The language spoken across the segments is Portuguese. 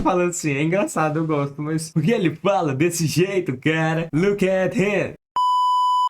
falando assim, é engraçado, eu gosto, mas por que ele fala desse jeito, cara? Look at him.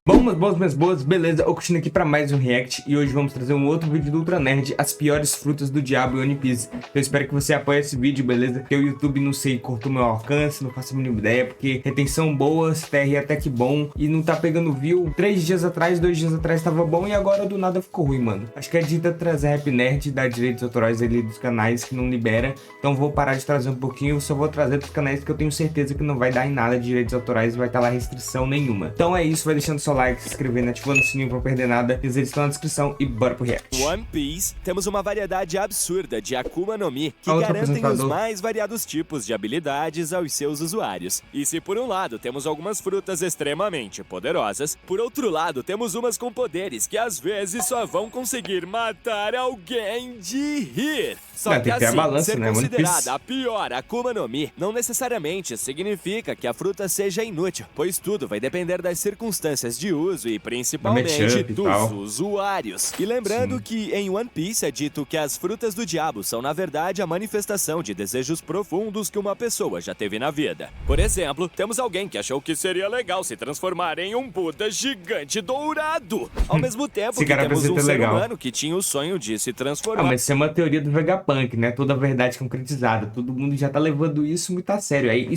Bom, meus boas, beleza? Eu continuo aqui pra mais um react e hoje vamos trazer um outro vídeo do Ultra Nerd, as piores frutas do diabo em One Piece. Eu espero que você apoie esse vídeo, beleza? Porque o YouTube, não sei, cortou meu alcance, não faço a mínima ideia, porque retenção boa, TR até que bom e não tá pegando view. 3 dias atrás, 2 dias atrás tava bom e agora do nada ficou ruim, mano. Acho que é dita trazer Rap Nerd, dar direitos autorais ali dos canais que não libera, então vou parar de trazer um pouquinho, só vou trazer dos canais que eu tenho certeza que não vai dar em nada de direitos autorais e vai estar lá restrição nenhuma. Então é isso, vai deixando seu like, se inscrevendo, ativando o sininho pra não perder nada. Eles estão na descrição e bora pro react. One Piece, temos uma variedade absurda de Akuma no Mi que garantem os mais variados tipos de habilidades aos seus usuários. E se por um lado temos algumas frutas extremamente poderosas, por outro lado temos umas com poderes que às vezes só vão conseguir matar alguém de rir. Só que assim, ser considerada a pior Akuma no Mi não necessariamente significa que a fruta seja inútil, pois tudo vai depender das circunstâncias de uso e principalmente dos usuários. E lembrando que em One Piece é dito que as frutas do diabo são na verdade a manifestação de desejos profundos que uma pessoa já teve na vida. Por exemplo, temos alguém que achou que seria legal se transformar em um Buda gigante dourado. Ao mesmo tempo que temos um ser humano que tinha o sonho de se transformar. Mas isso é uma teoria do Vegapunk, né? Toda a verdade concretizada. Todo mundo já tá levando isso muito a sério. Aí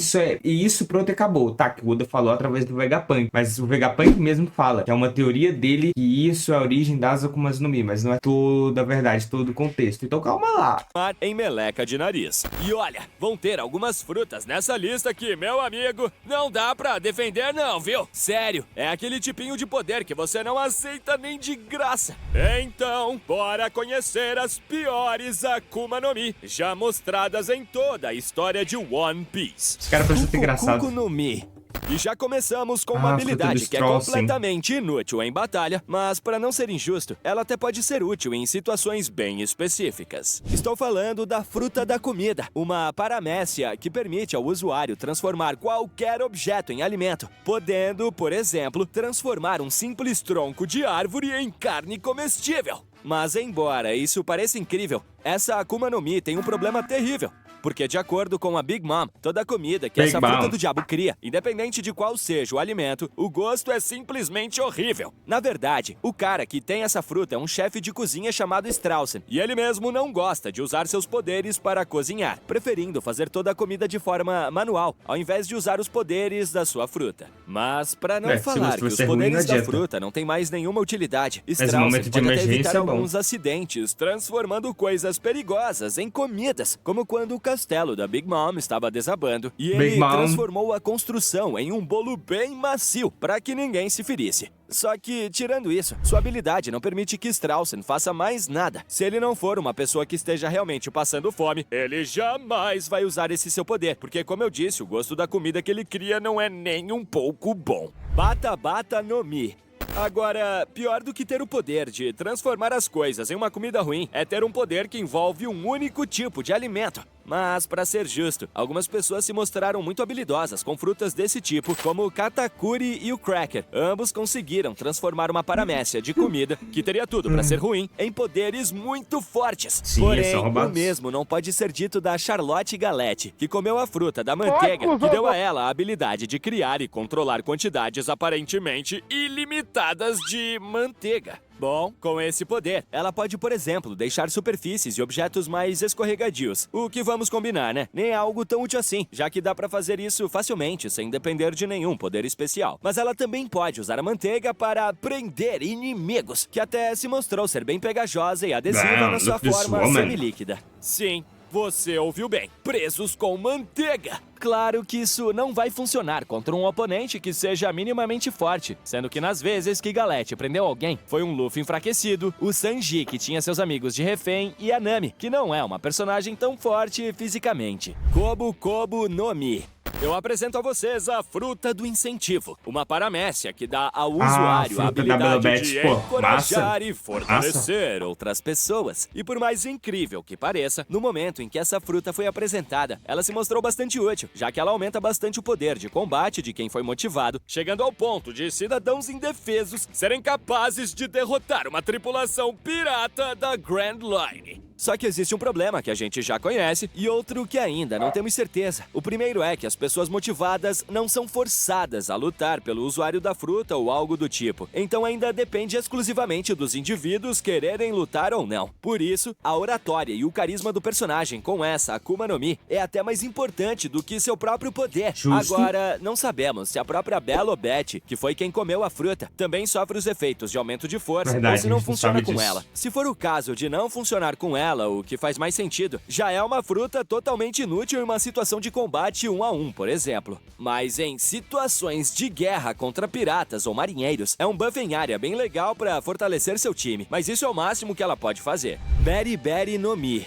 isso pronto acabou, tá? Que o Oda falou através do Vegapunk. Mas o Vegapunk mesmo fala que é uma teoria dele que isso é a origem das Akumas no Mi, mas não é toda a verdade, todo o contexto. Então calma lá. Em meleca de nariz. E olha, vão ter algumas frutas nessa lista que, meu amigo, não dá pra defender não, viu? Sério, é aquele tipinho de poder que você não aceita nem de graça. Então, bora conhecer as piores Akuma no Mi, já mostradas em toda a história de One Piece. Esse cara parece ser engraçado. Akuma no Mi. E já começamos com uma habilidade que é completamente inútil em batalha, mas para não ser injusto, ela até pode ser útil em situações bem específicas. Estou falando da fruta da comida, uma paramécia que permite ao usuário transformar qualquer objeto em alimento, podendo, por exemplo, transformar um simples tronco de árvore em carne comestível. Mas embora isso pareça incrível, essa Akuma no Mi tem um problema terrível. Porque, de acordo com a Big Mom, toda comida que essa fruta do diabo cria, independente de qual seja o alimento, o gosto é simplesmente horrível. Na verdade, o cara que tem essa fruta é um chefe de cozinha chamado Straussen, e ele mesmo não gosta de usar seus poderes para cozinhar, preferindo fazer toda a comida de forma manual, ao invés de usar os poderes da sua fruta. Mas, para não falar que os poderes da fruta não têm mais nenhuma utilidade, Straussen pode até evitar alguns acidentes, transformando coisas perigosas em comidas, como quando o castelo da Big Mom estava desabando e ele transformou a construção em um bolo bem macio para que ninguém se ferisse. Só que, tirando isso, sua habilidade não permite que Straussen faça mais nada. Se ele não for uma pessoa que esteja realmente passando fome, ele jamais vai usar esse seu poder, porque, como eu disse, o gosto da comida que ele cria não é nem um pouco bom. Bata Bata no Mi. Agora, pior do que ter o poder de transformar as coisas em uma comida ruim é ter um poder que envolve um único tipo de alimento. Mas, pra ser justo, algumas pessoas se mostraram muito habilidosas com frutas desse tipo, como o Katakuri e o Cracker. Ambos conseguiram transformar uma paramécia de comida, que teria tudo pra ser ruim, em poderes muito fortes. Porém, o mesmo não pode ser dito da Charlotte Galette, que comeu a fruta da manteiga, que deu a ela a habilidade de criar e controlar quantidades aparentemente ilimitadas de manteiga. Bom, com esse poder, ela pode, por exemplo, deixar superfícies e objetos mais escorregadios. O que vamos combinar, né? Nem é algo tão útil assim, já que dá pra fazer isso facilmente, sem depender de nenhum poder especial. Mas ela também pode usar a manteiga para prender inimigos, que até se mostrou ser bem pegajosa e adesiva na sua forma semilíquida. Sim, você ouviu bem. Presos com manteiga. Claro que isso não vai funcionar contra um oponente que seja minimamente forte, sendo que nas vezes que Galette prendeu alguém, foi um Luffy enfraquecido, o Sanji, que tinha seus amigos de refém, e a Nami, que não é uma personagem tão forte fisicamente. Kobo Kobo no Mi. Eu apresento a vocês a fruta do incentivo, uma paramécia que dá ao usuário a habilidade de encorajar e fortalecer outras pessoas. E por mais incrível que pareça, no momento em que essa fruta foi apresentada, ela se mostrou bastante útil, já que ela aumenta bastante o poder de combate de quem foi motivado, chegando ao ponto de cidadãos indefesos serem capazes de derrotar uma tripulação pirata da Grand Line. Só que existe um problema que a gente já conhece e outro que ainda não temos certeza. O primeiro é que as pessoas motivadas não são forçadas a lutar pelo usuário da fruta ou algo do tipo. Então ainda depende exclusivamente dos indivíduos quererem lutar ou não. Por isso, a oratória e o carisma do personagem com essa Akuma no Mi é até mais importante do que seu próprio poder. Justo. Agora, não sabemos se a própria Bella ou Betty, que foi quem comeu a fruta, também sofre os efeitos de aumento de força Verdade, ou se não a gente não funciona sabe com disso. ela. Se for o caso de não funcionar com ela, o que faz mais sentido, já é uma fruta totalmente inútil em uma situação de combate 1 a 1, por exemplo. Mas em situações de guerra contra piratas ou marinheiros, é um buff em área bem legal pra fortalecer seu time, mas isso é o máximo que ela pode fazer. Berry no Mi.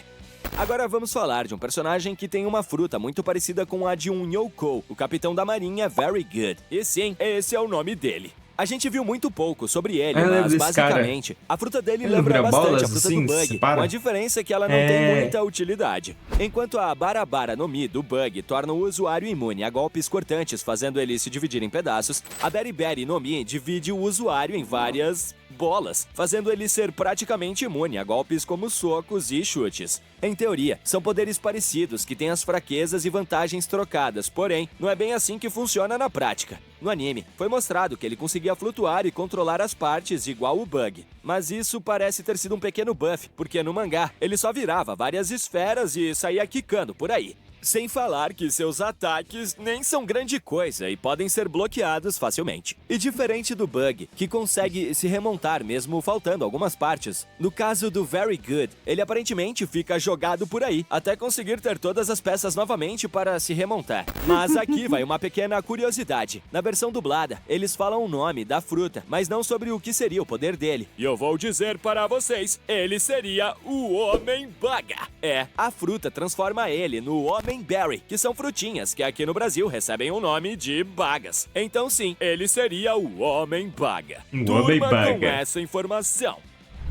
Agora vamos falar de um personagem que tem uma fruta muito parecida com a de um Yonkou, o capitão da marinha Very Good. E sim, esse é o nome dele. A gente viu muito pouco sobre ele, Eu lembro mas desse cara. basicamente, a fruta dele Ele lembra vira bastante bolas, a fruta assim, do Bug, separa? com a diferença que ela não tem muita utilidade. Enquanto a Barabara no Mi do Bug torna o usuário imune a golpes cortantes, fazendo ele se dividir em pedaços, a Berry no Mi divide o usuário em várias bolas, fazendo ele ser praticamente imune a golpes como socos e chutes. Em teoria, são poderes parecidos que têm as fraquezas e vantagens trocadas, porém, não é bem assim que funciona na prática. No anime, foi mostrado que ele conseguia flutuar e controlar as partes igual o Bug. Mas isso parece ter sido um pequeno buff, porque no mangá, ele só virava várias esferas e saía quicando por aí. Sem falar que seus ataques nem são grande coisa e podem ser bloqueados facilmente. E diferente do Bug, que consegue se remontar mesmo faltando algumas partes, no caso do Very Good, ele aparentemente fica jogado por aí, até conseguir ter todas as peças novamente para se remontar. Mas aqui vai uma pequena curiosidade. Na versão dublada, eles falam o nome da fruta, mas não sobre o que seria o poder dele. E eu vou dizer para vocês, ele seria o Homem Baga. É, a fruta transforma ele no Homem Berry, que são frutinhas que aqui no Brasil recebem o nome de bagas. Então sim, ele seria o Homem Baga. Homem Turma Baga. com essa informação.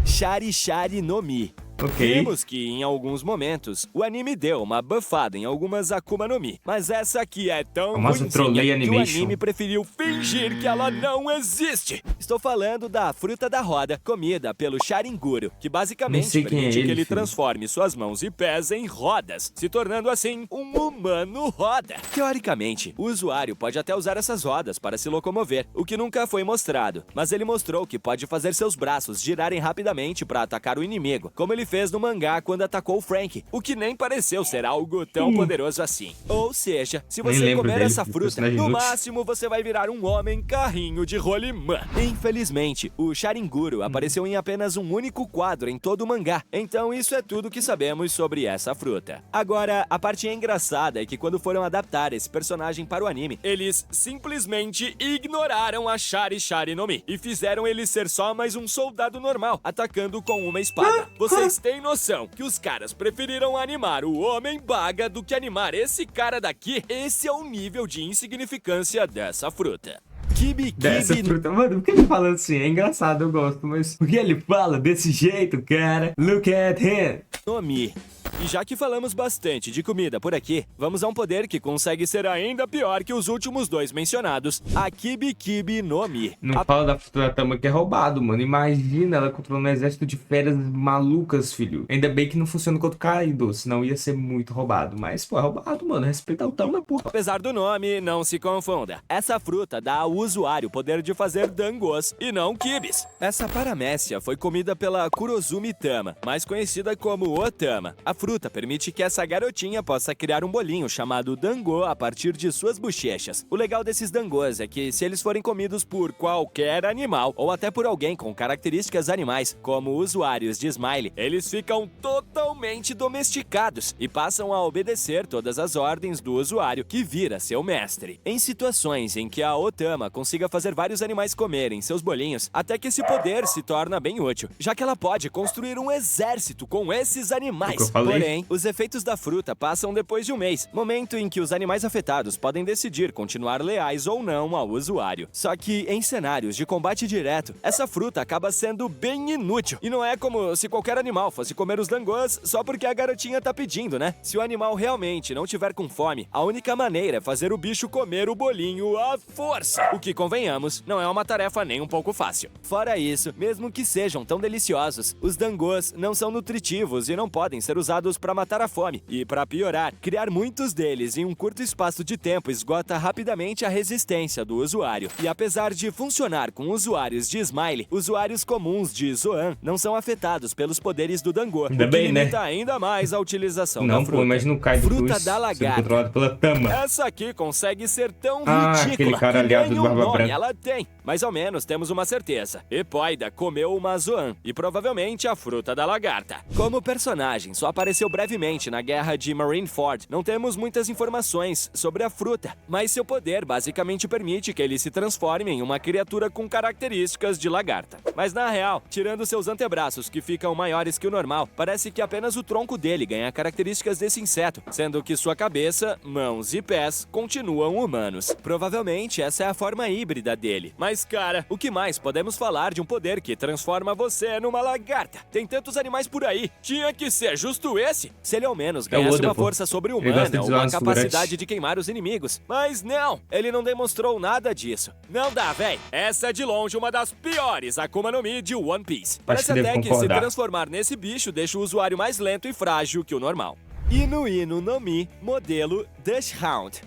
Shari no Mi. Ok. Vimos que, em alguns momentos, o anime deu uma buffada em algumas Akuma no Mi. Mas essa aqui é tão Famosa ruinzinha trolley que o animation. anime preferiu fingir que ela não existe. Estou falando da fruta da roda, comida pelo Sharinguru, que Nem basicamente sei quem é permite que ele, ele filho. transforme suas mãos e pés em rodas, se tornando assim um humano roda. Teoricamente, o usuário pode até usar essas rodas para se locomover, o que nunca foi mostrado, mas ele mostrou que pode fazer seus braços girarem rapidamente para atacar o inimigo, como ele fez no mangá quando atacou o Frank, o que nem pareceu ser algo tão poderoso assim. Ou seja, se Nem você lembro comer dele, essa que fruta, personagem no inútil. máximo você vai virar um homem carrinho de rolimã. Infelizmente, o Sharinguru apareceu em apenas um único quadro em todo o mangá, então isso é tudo que sabemos sobre essa fruta. Agora, a parte engraçada é que quando foram adaptar esse personagem para o anime, eles simplesmente ignoraram a Shari no Mi e fizeram ele ser só mais um soldado normal, atacando com uma espada. Vocês têm noção que os caras preferiram animar o Homem Baga do que animar esse cara daqui? Esse é o nível de insignificância dessa fruta. Kibi Dessa Kibi fruta. Mano, por que ele fala assim? É engraçado, eu gosto, mas por que ele fala desse jeito, cara? Look at him. no Mi. E já que falamos bastante de comida por aqui, vamos a um poder que consegue ser ainda pior que os últimos dois mencionados, a Kibi no Mi. Não fala da fruta tama que é roubado, mano. Imagina ela controlando um exército de feras malucas, filho. Ainda bem que não funciona contra o Kaido, senão ia ser muito roubado. Mas, pô, é roubado, mano. Respeita o tama, porra. Apesar do nome, não se confunda. Essa fruta dá ao usuário o poder de fazer dangos e não kibis. Essa paramécia foi comida pela Kurozumi Tama, mais conhecida como Otama. A fruta permite que essa garotinha possa criar um bolinho chamado dango a partir de suas bochechas. O legal desses dangos é que, se eles forem comidos por qualquer animal, ou até por alguém com características animais, como usuários de Smile, eles ficam totalmente domesticados e passam a obedecer todas as ordens do usuário, que vira seu mestre. Em situações em que a Otama consiga fazer vários animais comerem seus bolinhos, até que esse poder se torna bem útil, já que ela pode construir um exército com esses animais. Eu falei. Porém, os efeitos da fruta passam depois de um mês, momento em que os animais afetados podem decidir continuar leais ou não ao usuário. Só que, em cenários de combate direto, essa fruta acaba sendo bem inútil. E não é como se qualquer animal fosse comer os dangos só porque a garotinha tá pedindo, né? Se o animal realmente não tiver com fome, a única maneira é fazer o bicho comer o bolinho à força. O que, convenhamos, não é uma tarefa nem um pouco fácil. Fora isso, mesmo que sejam tão deliciosos, os dangos não são nutritivos e não podem ser usados para matar a fome. E para piorar, criar muitos deles em um curto espaço de tempo esgota rapidamente a resistência do usuário. E apesar de funcionar com usuários de Smile, usuários comuns de Zoan não são afetados pelos poderes do Dango, o que limita ainda mais a utilização da fruta. Pô, imagina o Kaido Fruta da lagarta. controlado pela Tama. Essa aqui consegue ser tão ridícula aquele cara que aliado nem do o Barba nome Branca. ela tem. Mas ao menos temos uma certeza. Hippoida comeu uma Zoan e provavelmente a fruta da lagarta. Como o personagem só apareceu brevemente na guerra de Marineford, não temos muitas informações sobre a fruta, mas seu poder basicamente permite que ele se transforme em uma criatura com características de lagarta. Mas na real, tirando seus antebraços que ficam maiores que o normal, parece que apenas o tronco dele ganha características desse inseto, sendo que sua cabeça, mãos e pés continuam humanos. Provavelmente essa é a forma híbrida dele. Mas cara, o que mais podemos falar de um poder que transforma você numa lagarta? Tem tantos animais por aí, tinha que ser justo esse? Se ele ao menos ganhasse uma força sobre-humana ou uma capacidade de queimar os inimigos. Mas não, ele não demonstrou nada disso. Não dá, véi. Essa é de longe uma das piores Akuma no Mi de One Piece. Parece até que se transformar nesse bicho deixa o usuário mais lento e frágil que o normal. Inu Inu no Mi, modelo Dashhound.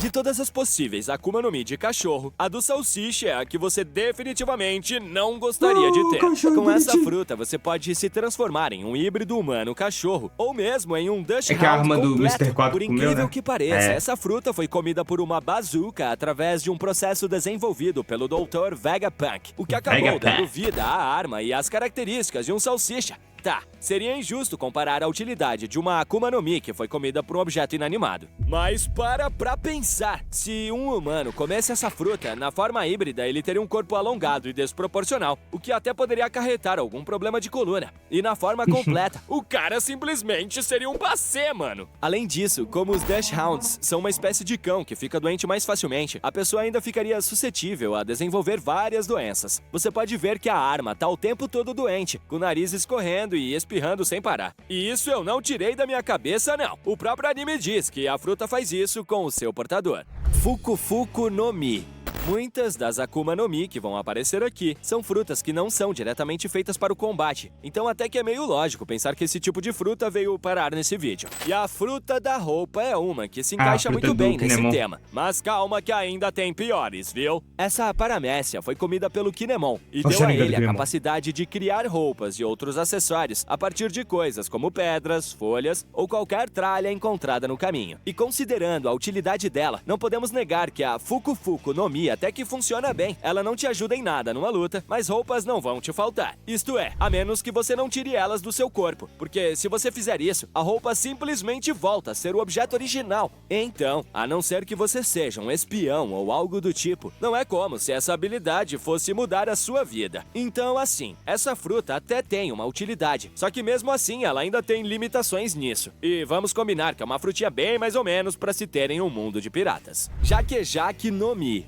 De todas as possíveis Akuma no Mi de cachorro, a do salsicha é a que você definitivamente não gostaria de ter. Com essa fruta, você pode se transformar em um híbrido humano-cachorro, ou mesmo em um Dashhound completo. Por incrível que pareça, essa fruta foi comida por uma bazuca através de um processo desenvolvido pelo Dr. Vegapunk, o que acabou dando vida à arma e às características de um salsicha. Tá, seria injusto comparar a utilidade de uma Akuma no Mi que foi comida por um objeto inanimado. Mas para pra pensar, se um humano comesse essa fruta, na forma híbrida ele teria um corpo alongado e desproporcional, o que até poderia acarretar algum problema de coluna. E na forma completa, o cara simplesmente seria um bacê, mano. Além disso, como os Dashhounds são uma espécie de cão que fica doente mais facilmente, a pessoa ainda ficaria suscetível a desenvolver várias doenças. Você pode ver que a arma tá o tempo todo doente, com o nariz escorrendo e espirrando sem parar. E isso eu não tirei da minha cabeça, não. O próprio anime diz que a fruta faz isso com o seu portador. Fuku Fuku no Mi. Muitas das Akuma no Mi que vão aparecer aqui são frutas que não são diretamente feitas para o combate, então até que é meio lógico pensar que esse tipo de fruta veio parar nesse vídeo. E a fruta da roupa é uma que se encaixa muito bem nesse tema. Mas calma que ainda tem piores, viu? Essa paramécia foi comida pelo Kinemon e deu a ele a capacidade de criar roupas e outros acessórios a partir de coisas como pedras, folhas ou qualquer tralha encontrada no caminho. E considerando a utilidade dela, não podemos negar que a Fuku Fuku no Mi até que funciona bem. Ela não te ajuda em nada numa luta, mas roupas não vão te faltar. Isto é, a menos que você não tire elas do seu corpo, porque se você fizer isso, a roupa simplesmente volta a ser o objeto original. Então, a não ser que você seja um espião ou algo do tipo, não é como se essa habilidade fosse mudar a sua vida. Então, assim, essa fruta até tem uma utilidade, só que mesmo assim ela ainda tem limitações nisso. E vamos combinar que é uma frutinha bem mais ou menos para se ter em um mundo de piratas. Jaquejaq no Mi.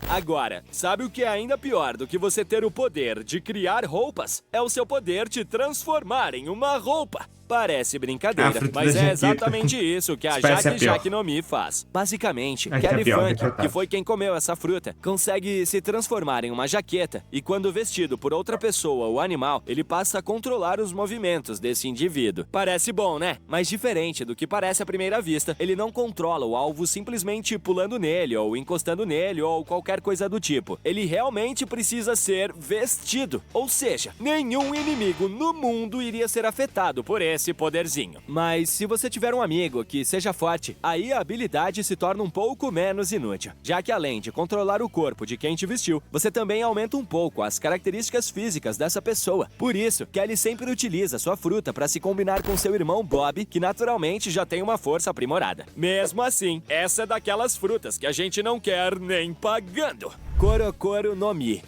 Agora, sabe o que é ainda pior do que você ter o poder de criar roupas? É o seu poder te transformar em uma roupa. Parece brincadeira, mas é exatamente isso que a Jaquejaq no Mi faz. Basicamente, Kelly Funk, que foi quem comeu essa fruta, consegue se transformar em uma jaqueta e quando vestido por outra pessoa ou animal, ele passa a controlar os movimentos desse indivíduo. Parece bom, né? Mas diferente do que parece à primeira vista, ele não controla o alvo simplesmente pulando nele ou encostando nele ou qualquer coisa do tipo. Ele realmente precisa ser vestido, ou seja, nenhum inimigo no mundo iria ser afetado por esse poderzinho. Mas se você tiver um amigo que seja forte, aí a habilidade se torna um pouco menos inútil, já que além de controlar o corpo de quem te vestiu, você também aumenta um pouco as características físicas dessa pessoa. Por isso, Kelly sempre utiliza sua fruta para se combinar com seu irmão Bob, que naturalmente já tem uma força aprimorada. Mesmo assim, essa é daquelas frutas que a gente não quer nem pagando. Korokoro no Mi.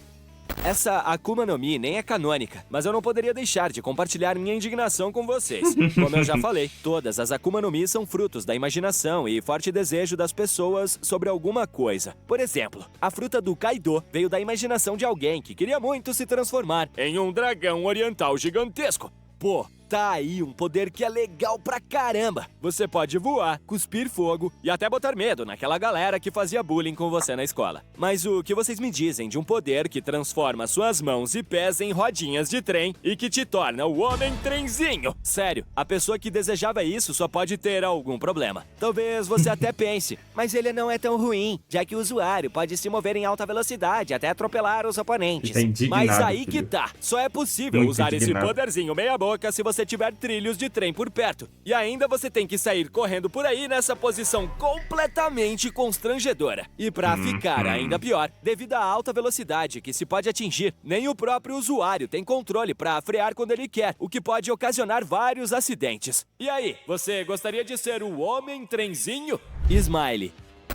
Essa Akuma no Mi nem é canônica, mas eu não poderia deixar de compartilhar minha indignação com vocês. Como eu já falei, todas as Akuma no Mi são frutos da imaginação e forte desejo das pessoas sobre alguma coisa. Por exemplo, a fruta do Kaido veio da imaginação de alguém que queria muito se transformar em um dragão oriental gigantesco. Pô, tá aí um poder que é legal pra caramba. Você pode voar, cuspir fogo e até botar medo naquela galera que fazia bullying com você na escola. Mas o que vocês me dizem de um poder que transforma suas mãos e pés em rodinhas de trem e que te torna o homem trenzinho? Sério, a pessoa que desejava isso só pode ter algum problema. Talvez você até pense, mas ele não é tão ruim, já que o usuário pode se mover em alta velocidade até atropelar os oponentes. Tá indignado, Mas aí filho. que tá, só é possível Muito usar indignado. esse poderzinho meia boca se você tiver trilhos de trem por perto. E ainda você tem que sair correndo por aí nessa posição completamente constrangedora. E pra ficar ainda pior, devido à alta velocidade que se pode atingir, nem o próprio usuário tem controle pra frear quando ele quer, o que pode ocasionar vários acidentes. E aí, você gostaria de ser o homem trenzinho? Smiley.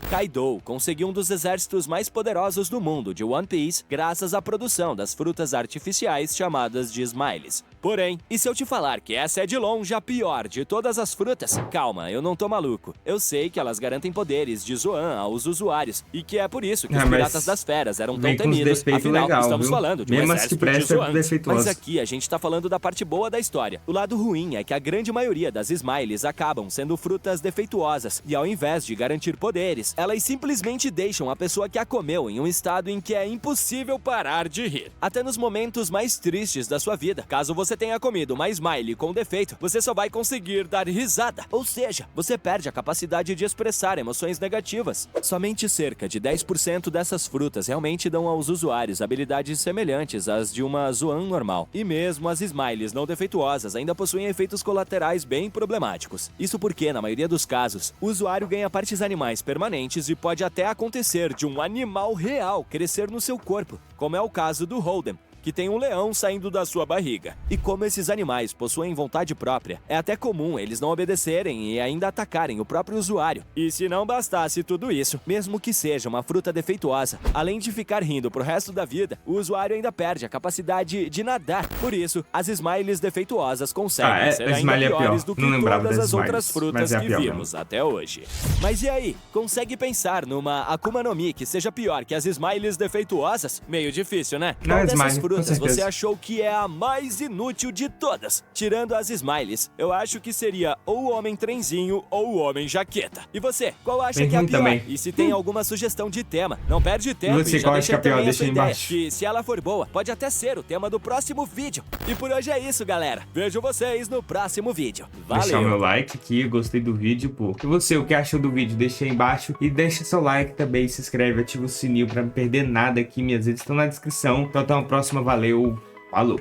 Kaido conseguiu um dos exércitos mais poderosos do mundo de One Piece graças à produção das frutas artificiais chamadas de Smiles. Porém, e se eu te falar que essa é de longe a pior de todas as frutas? Calma, eu não tô maluco. Eu sei que elas garantem poderes de Zoan aos usuários e que é por isso que os mas piratas das feras eram tão vem com uns temidos. defeitos Afinal, legal, estamos viu? falando de um Mesmo as que exército de prestam, é Zoan. defeituoso. Mas aqui a gente tá falando da parte boa da história. O lado ruim é que a grande maioria das Smiles acabam sendo frutas defeituosas e ao invés de garantir poderes, elas simplesmente deixam a pessoa que a comeu em um estado em que é impossível parar de rir. Até nos momentos mais tristes da sua vida, caso você tenha comido uma Smile com defeito, você só vai conseguir dar risada. Ou seja, você perde a capacidade de expressar emoções negativas. Somente cerca de 10% dessas frutas realmente dão aos usuários habilidades semelhantes às de uma Zoan normal. E mesmo as Smiles não defeituosas ainda possuem efeitos colaterais bem problemáticos. Isso porque, na maioria dos casos, o usuário ganha partes animais permanentes e pode até acontecer de um animal real crescer no seu corpo, como é o caso do Holden, que tem um leão saindo da sua barriga. E como esses animais possuem vontade própria, é até comum eles não obedecerem e ainda atacarem o próprio usuário. E se não bastasse tudo isso, mesmo que seja uma fruta defeituosa, além de ficar rindo pro resto da vida, o usuário ainda perde a capacidade de nadar. Por isso, as Smiles defeituosas conseguem ser a ainda Smiley é piores pior. do que Não lembrava todas das as outras Smiles, frutas mas é a que pior vimos até hoje. Mas e aí? Consegue pensar numa Akuma no Mi que seja pior que as Smiles defeituosas? Meio difícil, né? Não, Qual dessas Smiley, com frutas certeza. você achou que é a mais inútil de todas? Tirando as Smiles, eu acho que seria ou o Homem Trenzinho ou o Homem Jaqueta. E você, qual acha Bem que é a ruim pior? também. E se tem alguma sugestão de tema, não perde tempo E você, e já qual deixa acha que é a pior? também a Deixa sua aí ideia, embaixo. que se ela for boa, pode até ser o tema do próximo vídeo. E por hoje é isso, galera. Vejo vocês no próximo vídeo. Deixar o Valeu! meu like aqui, eu gostei do vídeo, pô. E você, o que achou do vídeo? Deixa aí embaixo e deixa seu like também, se inscreve, ativa o sininho pra não perder nada aqui. Minhas redes estão na descrição. Então até uma próxima, valeu, falou!